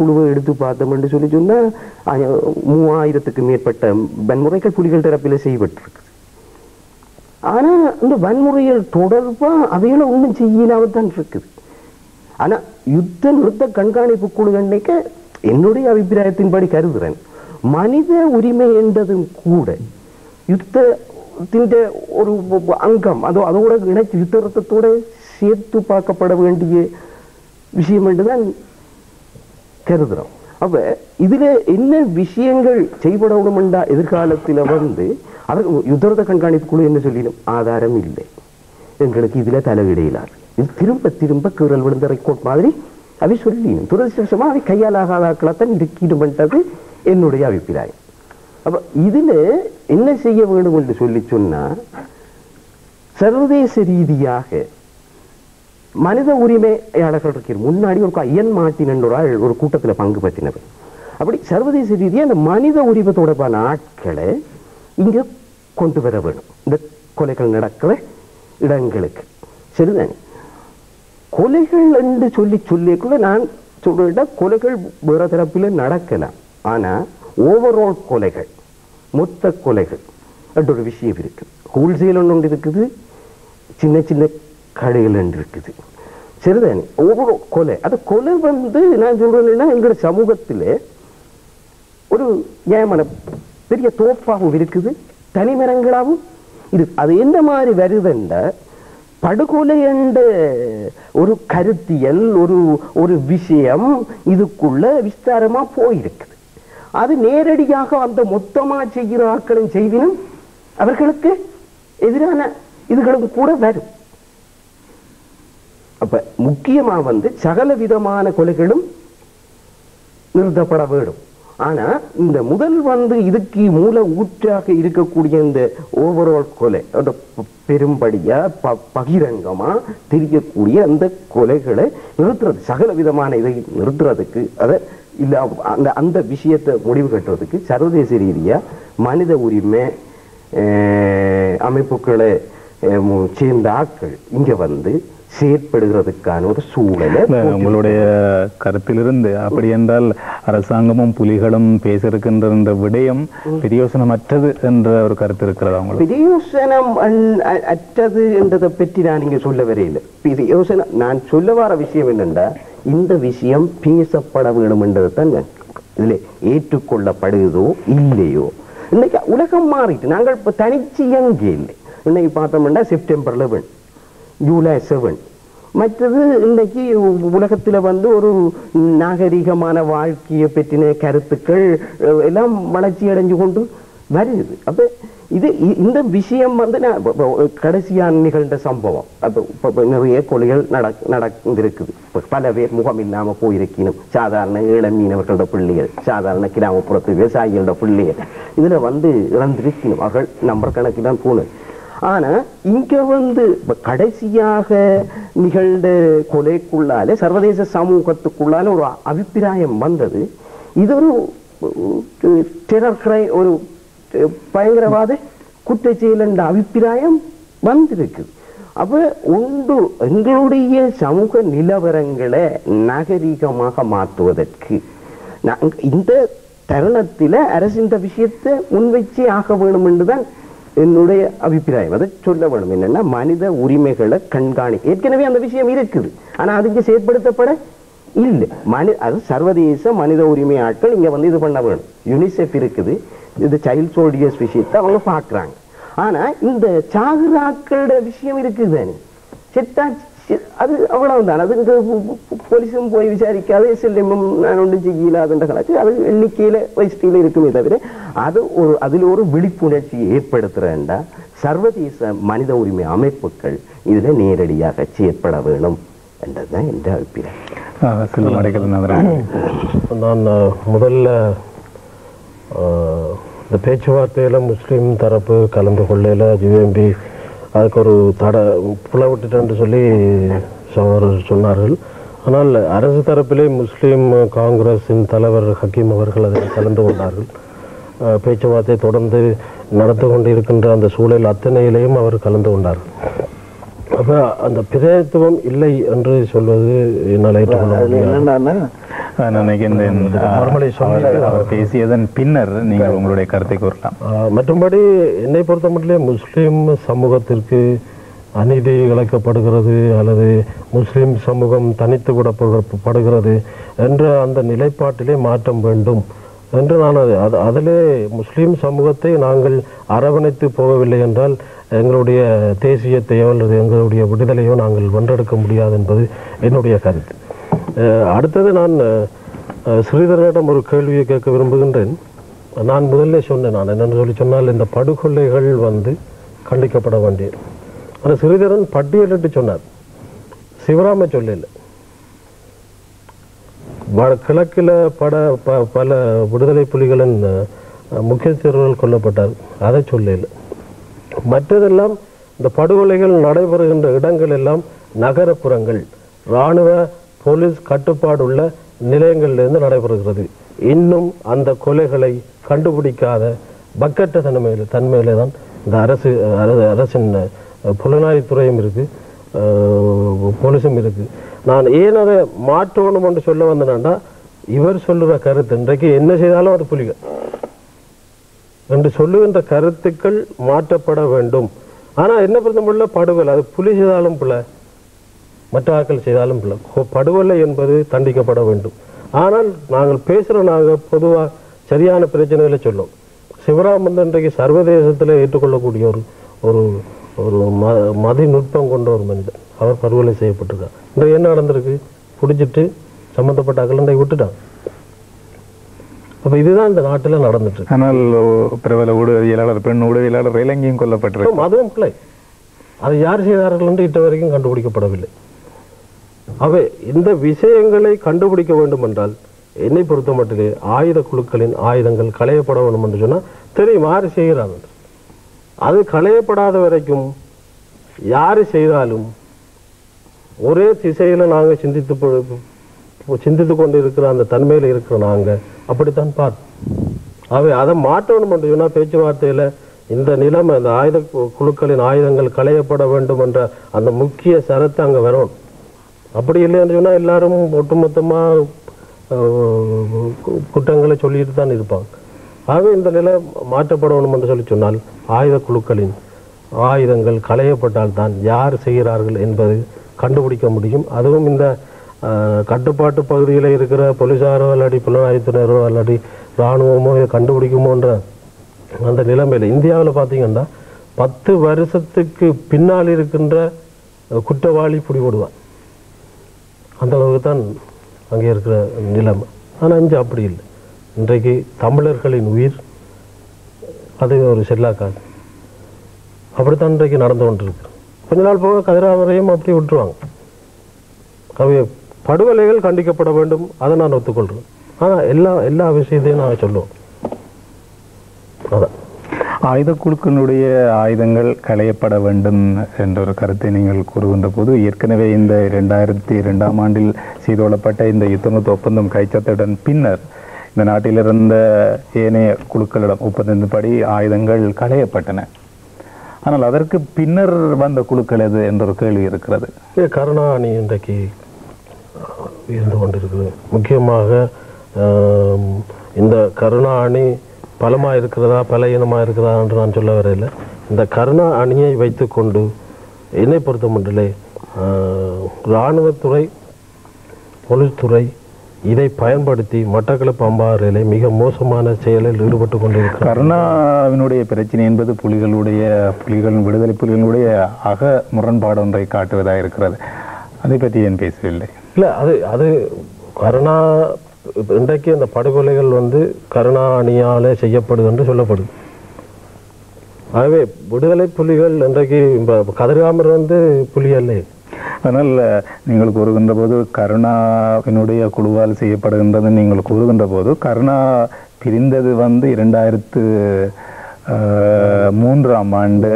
குழுவை எடுத்து பார்த்தோம் என்று சொல்லி சொன்னா 3000க்கு மேற்பட்ட வன்முறைகள் புலிகள் தரப்பில் செய்யப்பட்டிருக்கு. ஆனா இந்த வன்முறைகள் தொடர்பா அவைகளை ஒன்றும் செய்யலாமத்தான் இருக்குது. ஆனா யுத்த நிறுத்த கண்காணிப்பு குழு அன்னைக்க என்னுடைய அபிப்பிராயத்தின்படி கருதுறேன், மனித உரிமை என்றதும் கூட யுத்தத்தின் ஒரு அங்கம், அதோட இணைச்சு யுத்த நிறுத்தத்தோட சேர்த்து பார்க்கப்பட வேண்டிய விஷயம் என்றுதான் கருதுறோம். அப்ப இதுல என்ன விஷயங்கள் செய்யப்படணும் என்றா எதிர்காலத்தில் அவர் யுத்த கண்காணிப்பு குழு என்ன சொல்லிடும், ஆதாரம் இல்லை, எங்களுக்கு இதுல தலையிடையிலார், இது திரும்ப திரும்ப கீறல் விழுந்த ரெக்கார்ட் மாதிரி அவை சொல்லிடும். துரதிருஷ்டமா அவை கையாளாகாதாக்களைத்தான் இருக்கிடுமென்றது என்னுடைய அபிப்பிராயம். அப்ப இதுல என்ன செய்ய வேண்டும் என்று சொல்லி சொன்னா, சர்வதேச ரீதியாக மனித உரிமையாளர்கள் இருக்கிற முன்னாடி ஒரு ஐயன் மார்ட்டின் என்ற ஒரு கூட்டத்தில் பங்கு பற்றினவர். அப்படி சர்வதேச ரீதியாக அந்த மனித உரிமை தொடர்பான ஆட்களை இங்க கொண்டு வர வேண்டும். இந்த கொலைகள் நடக்கிற இடங்களுக்கு சரிதானே. கொலைகள் என்று சொல்லிக்குள்ள நான் சொல்ற கொலைகள் வேற தரப்பில் நடக்கலாம். ஆனா ஓவரால் கொலைகள், மொத்த கொலைகள் என்ற ஒரு விஷயம் இருக்கு. ஹோல்சேல் ஒன்று இருக்குது, சின்ன சின்ன கடைகள் என்று இருக்குது சரிதானே. ஒவ்வொரு கொலை, அது கொலை நான் சொல்றேன்னா எங்களுடைய சமூகத்தில் ஒரு நியாயமான பெரிய தோப்பாகவும் இருக்குது, தனிமரங்களாகவும் இருக்கு. அது என்ன மாதிரி வருதுன்ற படுகொலை என்ற ஒரு கருத்தியல், ஒரு விஷயம் இதுக்குள்ள விஸ்தாரமா போயிருக்குது. அது நேரடியாக அந்த மொத்தமா செய்கிற ஆட்களின் செய்தினும் அவர்களுக்கு எதிரான இதுகளும் கூட வரும். அப்ப முக்கியமா சகல விதமான கொலைகளும் நிறுத்தப்பட வேண்டும். ஆனா இந்த முதல் இதுக்கு மூல ஊற்றாக இருக்கக்கூடிய இந்த ஓவரால் கொலை பெரும்படியா பகிரங்கமா தெரியக்கூடிய அந்த கொலைகளை நிறுத்துறது, சகல விதமான இதை நிறுத்துறதுக்கு, அதை இல்ல அந்த விஷயத்தை முடிவு கட்டுறதுக்கு சர்வதேச ரீதியா மனித உரிமை அமைப்புகளை சேர்ந்த ஆட்கள் இங்க செயற்படுகிறதுக்கான ஒரு சூழலை. உங்களுடைய கருத்திலிருந்து அப்படி என்றால் அரசாங்கமும் புலிகளும் பேசியிருக்கின்ற விடயம் பிரயோசனமற்றது என்ற ஒரு கருத்து இருக்கிறதா உங்களுக்கு? பிரயோசனம் அற்றது என்றதை பற்றி நான் இங்க சொல்ல வரையில்லை. பிரயோசனம் நான் சொல்ல வர விஷயம் என்னென்றா, இந்த விஷயம் பேசப்பட வேண்டும் என்றதுதான் இதுல ஏற்றுக்கொள்ளப்படுகிறதோ இல்லையோ. இன்னைக்கு உலகம் மாறிட்டு நாங்கள் இப்ப தனிச்சு எங்கே இல்லை. இன்னைக்கு பார்த்தோம்னா செப்டம்பர் 11, ஜூலை 7, மற்றது இன்னைக்கு உலகத்துல ஒரு நாகரிகமான வாழ்க்கையை பற்றின கருத்துக்கள் எல்லாம் வளர்ச்சி அடைஞ்சு கொண்டு வருது. அப்ப இந்த விஷயம் கடைசியா நிகழ்ந்த சம்பவம், நிறைய கொலைகள் நடந்திருக்குது. பல பேர் முகம் இல்லாம போயிருக்கணும். சாதாரண ஏழை மீனவர்களோட பிள்ளைகள், சாதாரண கிராமப்புறத்து விவசாயிகளோட பிள்ளைகள் இதுல இறந்திருக்கணும். அவர்கள் நம்பர் கணக்கில் தான் போனது. ஆனா இங்க கடைசியாக நிகழ்ந்த கொலைக்குள்ளால சர்வதேச சமூகத்துக்குள்ளால ஒரு அபிப்பிராயம் வந்தது, இது ஒரு டெரர் கிரைம், ஒரு பயங்கரவாத குற்றச்செயல் என்ற அபிப்பிராயம் வந்திருக்கு. அப்ப எங்களுடைய சமூக நிலவரங்களை நாகரீகமாக மாற்றுவதற்கு இந்த தருணத்தில் அரசு இந்த விஷயத்தை முன்வைச்சே ஆக வேணும் என்றுதான் என்னுடைய அபிப்பிராயம். அதை சொல்ல வேணும். என்னன்னா மனித உரிமைகளை ஏற்கனவே அந்த விஷயம் இருக்குது, ஆனா அதுக்கு செயற்படுத்தப்பட இல்லை. அது சர்வதேச மனித உரிமை ஆட்கள் இங்க இது பண்ண வேணும். யுனிசெஃப் இருக்குது, இந்த சைல்ட் சோல்டியர்ஸ் விஷயத்தை அவங்க பாக்குறாங்க. ஆனா இந்த சாகுராக்களோட விஷயம் இருக்குது, செத்தா அது அவ்வளவுதான். அது போலீஸும் போய் விசாரிக்காத செல்லும் நான் ஒன்றும் செய்யலாதுன்ற கணக்கு அது எண்ணிக்கையில வயசுல இருக்குமே தவிர அதில் ஒரு விழிப்புணர்ச்சி ஏற்படுத்துறா சர்வதேச மனித உரிமை அமைப்புகள் இதுல நேரடியாக செயற்பட வேணும் என்றதுதான் என்ற அபிப்பிராயம். நான் முதல்ல இந்த பேச்சுவார்த்தையில முஸ்லீம் தரப்பு கலந்து கொள்ளையில ஜிஎம்பி அதுக்கு ஒரு புலவிட்டுட்டு சொல்லி சொன்னார்கள். ஆனால் அரசு தரப்பிலே முஸ்லீம் காங்கிரஸின் தலைவர் ஹக்கீம் அவர்கள் அதில் கலந்து கொண்டார்கள். பேச்சுவார்த்தை தொடர்ந்து நடந்து கொண்டு இருக்கின்ற அந்த சூழல் அத்தனையிலையும் அவர் கலந்து கொண்டார்கள். அப்போ அந்த பிரதித்துவம் இல்லை என்று சொல்வது என்னால் ஏற்றுக்கொள்ள முடியாது. நான் நினைக்கின்றேன் அவர் பேசியதன் பின்னர் நீங்கள் உங்களுடைய கருத்தை கூறலாம். மற்றும்படி என்னை பொறுத்த மட்டும் முஸ்லீம் சமூகத்திற்கு அநீதி இழைக்கப்படுகிறது அல்லது முஸ்லிம் சமூகம் தனித்து விடப்படுகிறது என்ற அந்த நிலைப்பாட்டிலே மாற்றம் வேண்டும் என்று நான் அதிலே முஸ்லீம் சமூகத்தை நாங்கள் அரவணைத்து போகவில்லை என்றால் எங்களுடைய தேசியத்தையோ அல்லது எங்களுடைய விடுதலையோ நாங்கள் வென்றெடுக்க முடியாது என்பது என்னுடைய கருத்து. அடுத்தது நான் ஸ்ரீதரனிடம் ஒரு கேள்வியை கேட்க விரும்புகின்றேன். நான் முதல்ல சொன்னேன், நான் என்னென்னு சொன்னால் இந்த படுகொலைகள் கண்டிக்கப்பட வேண்டியது. ஆனால் ஸ்ரீதரன் பட்டியலிட்டு சொன்னார், சிவராம சொல்லல. கிழக்கில் பல விடுதலை புலிகளின் முக்கியஸ்தர்கள் கொல்லப்பட்டார், அதை சொல்லல. மற்றதெல்லாம் இந்த படுகொலைகள் நடைபெறுகின்ற இடங்கள் எல்லாம் நகரப்புறங்கள், இராணுவ போலீஸ் கட்டுப்பாடுள்ள நிலையங்களிலிருந்து நடைபெறுகிறது. இன்னும் அந்த கொலைகளை கண்டுபிடிக்காத பக்கற்ற தன்மையிலே தான் இந்த அரசின் புலனாய்வுத்துறையும் இருக்கு, போலீஸும் இருக்கு. நான் ஏன் அதை மாற்றணும் என்று சொல்ல வந்தேன்னா, இவர் சொல்லுற கருத்து இன்றைக்கு என்ன செய்தாலும் அது புலிகள் என்று சொல்லுகின்ற கருத்துக்கள் மாற்றப்பட வேண்டும். ஆனால் என்ன பொறுத்தமுள்ள படுகொலை அது புலி செய்தாலும் பிள்ளை, மற்ற ஆட்கள் செய்தாலும் பிள்ளை, படுகொலை என்பது தண்டிக்கப்பட வேண்டும். ஆனால் நாங்கள் பொதுவாக சரியான பிரச்சனைகளை சொல்லும். சிவராம் இன்றைக்கு சர்வதேசத்தில் ஏற்றுக்கொள்ளக்கூடிய ஒரு ஒரு மதிநுட்பம் கொண்ட ஒரு மனிதன். அவர் படுகொலை செய்யப்பட்டிருக்கார். இன்றைக்கு என்ன நடந்திருக்கு? பிடிச்சிட்டு சம்பந்தப்பட்ட அகலண்டை விட்டுட்டான். அப்ப இதுதான் இந்த நாட்டில் நடந்துட்டு. ஆனால் பிரபல ஊடகவியலாளர், பெண் ஊடகவியலாளர் இலங்கையும் கொல்லப்பட்டிருக்கு. அதுவும் பிள்ளை. அதை யார் செய்தார்கள் என்று இட்ட வரைக்கும் கண்டுபிடிக்கப்படவில்லை. அவை இந்த விஷயங்களை கண்டுபிடிக்க வேண்டும் என்றால் என்னை பொறுத்த மட்டுமே ஆயுத குழுக்களின் ஆயுதங்கள் களையப்பட வேண்டும் என்று சொன்னா தெரியும் யாரு செய்கிறாங்க. அது களையப்படாத வரைக்கும் யாரு செய்தாலும் ஒரே திசையில நாங்க சிந்தித்து கொண்டு இருக்கிற அந்த தன்மையில இருக்கிற நாங்க அப்படித்தான் பார்த்தோம். அதை மாற்றணும் என்று சொன்னா பேச்சுவார்த்தையில இந்த நிலைமை, அந்த ஆயுத குழுக்களின் ஆயுதங்கள் களையப்பட வேண்டும் என்ற அந்த முக்கிய சரத்தை அங்க வரணும். அப்படி இல்லைன்னு சொன்னா எல்லாரும் ஒட்டுமொத்தமா குற்றங்களை சொல்லிட்டு தான் இருப்பாங்க. ஆகவே இந்த நிலை மாற்றப்படணும் என்று சொல்லி சொன்னால் ஆயுத குழுக்களின் ஆயுதங்கள் களையப்பட்டால் தான் யார் செய்கிறார்கள் என்பது கண்டுபிடிக்க முடியும். அதுவும் இந்த கட்டுப்பாட்டு பகுதியில் இருக்கிற போலீசாரோ அல்லாடி புலனாய்வுத்துறையரோ அல்லாடி இராணுவமோ இதை கண்டுபிடிக்குமோன்ற அந்த நிலைமையில் இந்தியாவில் பார்த்தீங்கன்னா 10 வருஷத்துக்கு பின்னால் இருக்கின்ற குற்றவாளி பிடிபடுவான். அந்த அளவுக்கு தான் அங்கே இருக்கிற நிலைமை. ஆனால் இங்கே அப்படி இல்லை. இன்றைக்கு தமிழர்களின் உயிர் அது ஒரு செல்லாக்காது. அப்படித்தான் இன்றைக்கு நடந்து கொண்டிருக்கு. கொஞ்ச நாள் போக கதிராவரையும் அப்படி விட்டுருவாங்க. அவை படுகொலைகள் கண்டிக்கப்பட வேண்டும், அதை நான் ஒத்துக்கொள்றேன். ஆனால் எல்லா விஷயத்தையும் நான் சொல்லுவோம். அதான் ஆயுத குழுக்களுடைய ஆயுதங்கள் களையப்பட வேண்டும் என்ற ஒரு கருத்தை நீங்கள் கூறுகின்ற போது, ஏற்கனவே இந்த 2002ஆம் ஆண்டில் செய்து கொள்ளப்பட்ட இந்த யுத்தநிறுத்த ஒப்பந்தம் கைச்சாத்தவுடன் பின்னர் இந்த நாட்டில் இருந்த ஏனைய குழுக்களிடம் ஒப்பந்தத்தின்படி ஆயுதங்கள் களையப்பட்டன. ஆனால் அதற்கு பின்னர் வந்த குழுக்கள் எது என்ற ஒரு கேள்வி இருக்கிறது. கருணா அணி இன்றைக்கு இருந்து கொண்டிருக்கிறது. முக்கியமாக இந்த கருணா அணி பலமாக இருக்கிறதா பலவீனமாக இருக்கிறதா என்று நான் சொல்ல வரையில், இந்த கருணா அணியை வைத்துக்கொண்டு என்னை பொறுத்த மட்டும் இராணுவத்துறை, போலீஸ் துறை இதை பயன்படுத்தி மட்டக்களப்பு அம்பாறையிலே மிக மோசமான செயலில் ஈடுபட்டு கொண்டிருக்கிறார். கருணாவினுடைய பிரச்சனை என்பது புலிகளின் விடுதலை புலிகளுடைய அக முரண்பாடு ஒன்றை காட்டுவதாக இருக்கிறது. அதை பற்றி ஏன் பேசவில்லை? இல்லை, அது கருணா இன்றைக்கு அந்த படுகொலைகள் கருணா அணியாலே செய்யப்படுது என்று சொல்லப்படுது. ஆகவே விடுதலை புலிகள் இன்றைக்கு கதிராமர் புலி அல்ல. அதனால் நீங்கள் கூறுகின்ற போது கருணாவினுடைய குழுவால் செய்யப்படுகின்றது நீங்கள் கூறுகின்ற போது, கருணா பிரிந்தது 2003ஆம் ஆண்டு